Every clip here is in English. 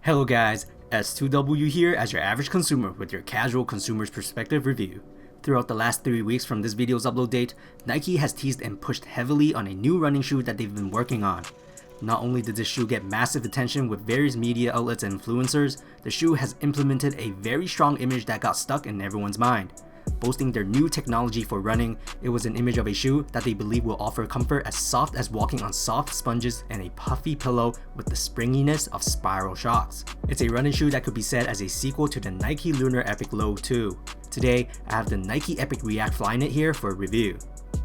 Hello guys, S2W here as your average consumer with your casual consumer's perspective review. Throughout the last 3 weeks from this video's upload date, Nike has teased and pushed heavily on a new running shoe that they've been working on. Not only did this shoe get massive attention with various media outlets and influencers, the shoe has implemented a very strong image that got stuck in everyone's mind. Boasting their new technology for running, it was an image of a shoe that they believe will offer comfort as soft as walking on soft sponges and a puffy pillow with the springiness of spiral shocks. It's a running shoe that could be said as a sequel to the Nike Lunar Epic Low 2. Today, I have the Nike Epic React Flyknit here for a review.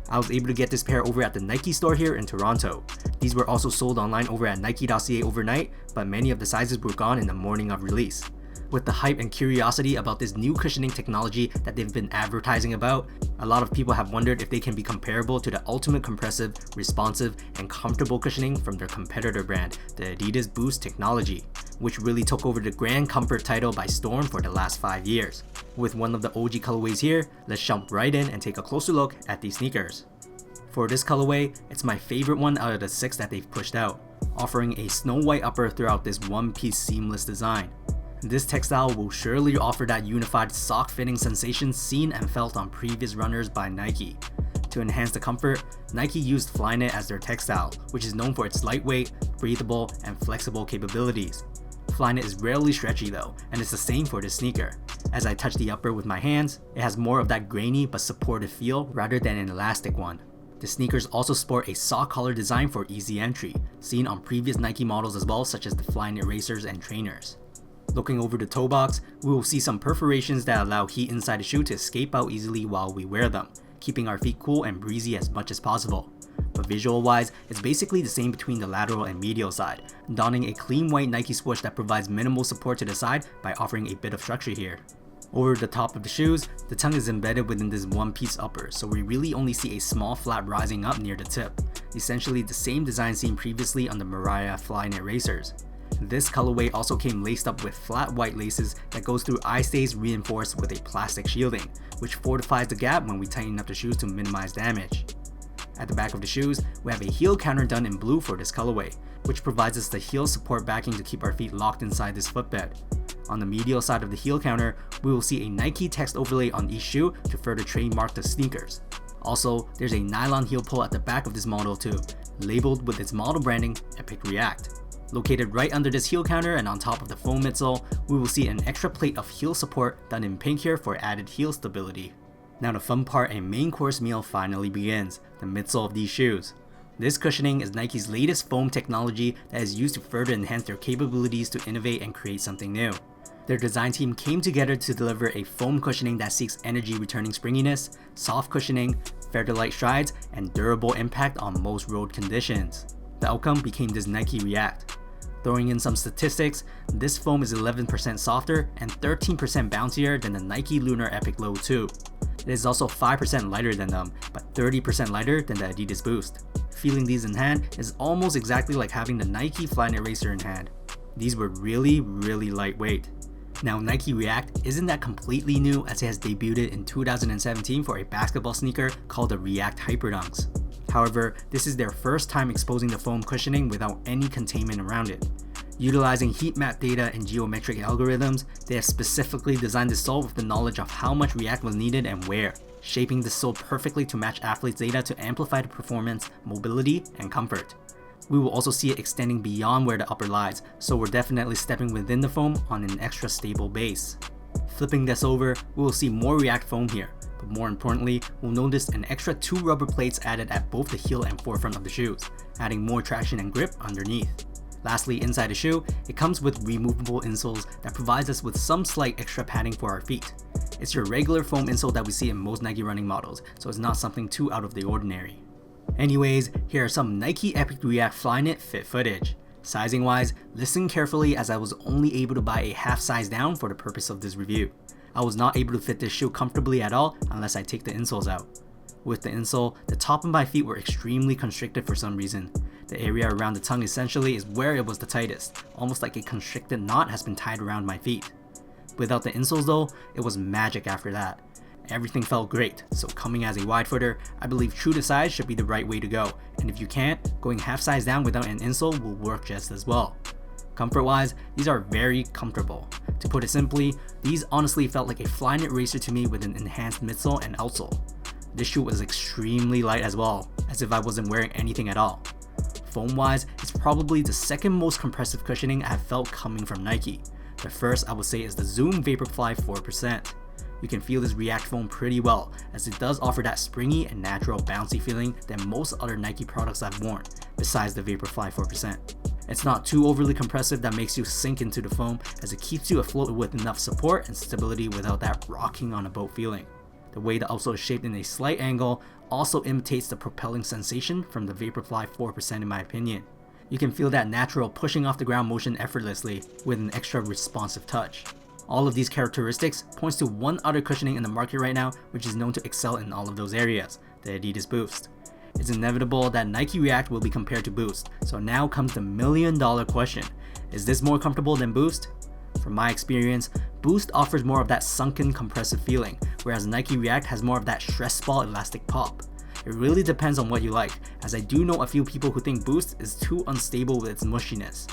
I was able to get this pair over at the Nike store here in Toronto. These were also sold online over at Nike.ca overnight, but many of the sizes were gone in the morning of release. With the hype and curiosity about this new cushioning technology that they've been advertising about, a lot of people have wondered if they can be comparable to the ultimate compressive, responsive, and comfortable cushioning from their competitor brand, the Adidas Boost technology, which really took over the Grand Comfort title by storm for the last 5 years. With one of the OG colorways here, let's jump right in and take a closer look at these sneakers. For this colorway, it's my favorite one out of the 6 that they've pushed out, offering a snow white upper throughout this one-piece seamless design. This textile will surely offer that unified sock-fitting sensation seen and felt on previous runners by Nike. To enhance the comfort, Nike used Flyknit as their textile, which is known for its lightweight, breathable, and flexible capabilities. Flyknit is rarely stretchy though, and it's the same for this sneaker. As I touch the upper with my hands, it has more of that grainy but supportive feel rather than an elastic one. The sneakers also sport a sock collar design for easy entry, seen on previous Nike models as well, such as the Flyknit racers and trainers. Looking over the toe box, we will see some perforations that allow heat inside the shoe to escape out easily while we wear them, keeping our feet cool and breezy as much as possible. But visual wise, it's basically the same between the lateral and medial side, donning a clean white Nike swoosh that provides minimal support to the side by offering a bit of structure here. Over the top of the shoes, the tongue is embedded within this one-piece upper, so we really only see a small flap rising up near the tip, essentially the same design seen previously on the Mariah Flyknit racers. This colorway also came laced up with flat white laces that goes through eye stays reinforced with a plastic shielding, which fortifies the gap when we tighten up the shoes to minimize damage. At the back of the shoes, we have a heel counter done in blue for this colorway, which provides us the heel support backing to keep our feet locked inside this footbed. On the medial side of the heel counter, we will see a Nike text overlay on each shoe to further trademark the sneakers. Also, there's a nylon heel pull at the back of this model too, labeled with its model branding Epic React. Located right under this heel counter and on top of the foam midsole, we will see an extra plate of heel support done in pink here for added heel stability. Now the fun part and main course meal finally begins, the midsole of these shoes. This cushioning is Nike's latest foam technology that is used to further enhance their capabilities to innovate and create something new. Their design team came together to deliver a foam cushioning that seeks energy returning springiness, soft cushioning, feather-light strides, and durable impact on most road conditions. The outcome became this Nike React. Throwing in some statistics, this foam is 11% softer and 13% bouncier than the Nike Lunar Epic Low 2. It is also 5% lighter than them, but 30% lighter than the Adidas Boost. Feeling these in hand is almost exactly like having the Nike Flyknit Racer in hand. These were really lightweight. Now Nike React isn't that completely new, as it has debuted in 2017 for a basketball sneaker called the React Hyperdunks. However, this is their first time exposing the foam cushioning without any containment around it. Utilizing heat map data and geometric algorithms, they have specifically designed the sole with the knowledge of how much React was needed and where, shaping the sole perfectly to match athletes' data to amplify the performance, mobility, and comfort. We will also see it extending beyond where the upper lies, so we're definitely stepping within the foam on an extra stable base. Flipping this over, we will see more React foam here. But more importantly, we'll notice an extra 2 rubber plates added at both the heel and forefront of the shoes, adding more traction and grip underneath. Lastly, inside the shoe, it comes with removable insoles that provides us with some slight extra padding for our feet. It's your regular foam insole that we see in most Nike running models, so it's not something too out of the ordinary. Anyways, here are some Nike Epic React Flyknit fit footage. Sizing wise, listen carefully as I was only able to buy a half size down for the purpose of this review. I was not able to fit this shoe comfortably at all unless I take the insoles out. With the insole, the top of my feet were extremely constricted for some reason. The area around the tongue essentially is where it was the tightest, almost like a constricted knot has been tied around my feet. Without the insoles though, it was magic after that. Everything felt great, so coming as a wide footer, I believe true to size should be the right way to go, and if you can't, going half size down without an insole will work just as well. Comfort wise, these are very comfortable. To put it simply, these honestly felt like a Flyknit racer to me with an enhanced midsole and outsole. This shoe was extremely light as well, as if I wasn't wearing anything at all. Foam wise, it's probably the second most compressive cushioning I have felt coming from Nike. The first I would say is the Zoom Vaporfly 4%. You can feel this React foam pretty well, as it does offer that springy and natural bouncy feeling than most other Nike products I've worn, besides the Vaporfly 4%. It's not too overly compressive that makes you sink into the foam, as it keeps you afloat with enough support and stability without that rocking on a boat feeling. The way the outsole is shaped in a slight angle also imitates the propelling sensation from the Vaporfly 4% in my opinion. You can feel that natural pushing off the ground motion effortlessly with an extra responsive touch. All of these characteristics points to one other cushioning in the market right now which is known to excel in all of those areas, the Adidas Boost. It's inevitable that Nike React will be compared to Boost, so now comes the $1,000,000 question. Is this more comfortable than Boost? From my experience, Boost offers more of that sunken compressive feeling, whereas Nike React has more of that stress ball elastic pop. It really depends on what you like, as I do know a few people who think Boost is too unstable with its mushiness.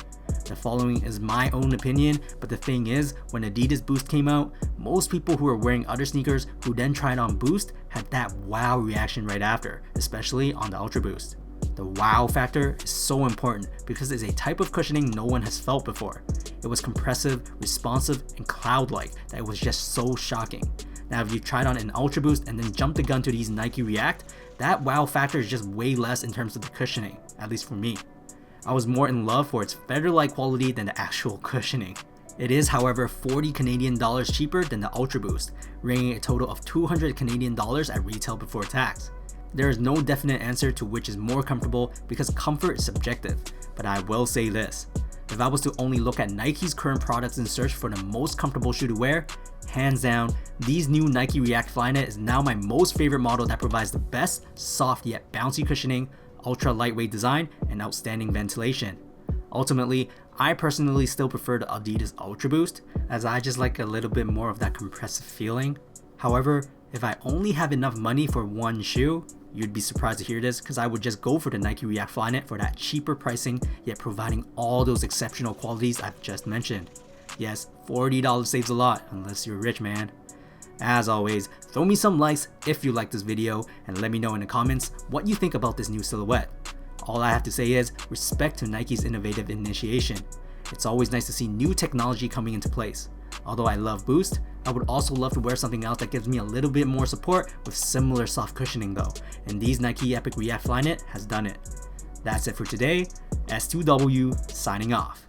The following is my own opinion, but the thing is, when Adidas Boost came out, most people who were wearing other sneakers who then tried on Boost had that wow reaction right after, especially on the Ultra Boost. The wow factor is so important because it's a type of cushioning no one has felt before. It was compressive, responsive, and cloud-like that it was just so shocking. Now if you tried on an Ultra Boost and then jumped the gun to these Nike React, that wow factor is just way less in terms of the cushioning, at least for me. I was more in love for its feather-like quality than the actual cushioning. It is, however, 40 Canadian dollars cheaper than the Ultra Boost, ringing a total of 200 Canadian dollars at retail before tax. There is no definite answer to which is more comfortable because comfort is subjective, but I will say this. If I was to only look at Nike's current products and search for the most comfortable shoe to wear, hands down, these new Nike React Flyknit is now my most favorite model that provides the best, soft yet bouncy cushioning, ultra lightweight design, and outstanding ventilation. Ultimately, I personally still prefer the Adidas Ultra Boost, as I just like a little bit more of that compressive feeling. However, if I only have enough money for one shoe, you'd be surprised to hear this because I would just go for the Nike React Flyknit for that cheaper pricing yet providing all those exceptional qualities I've just mentioned. Yes, $40 saves a lot unless you're rich, man. As always, throw me some likes if you like this video and let me know in the comments what you think about this new silhouette. All I have to say is respect to Nike's innovative initiation. It's always nice to see new technology coming into place. Although I love Boost, I would also love to wear something else that gives me a little bit more support with similar soft cushioning though, and these Nike Epic React Flyknit has done it. That's it for today. S2W signing off.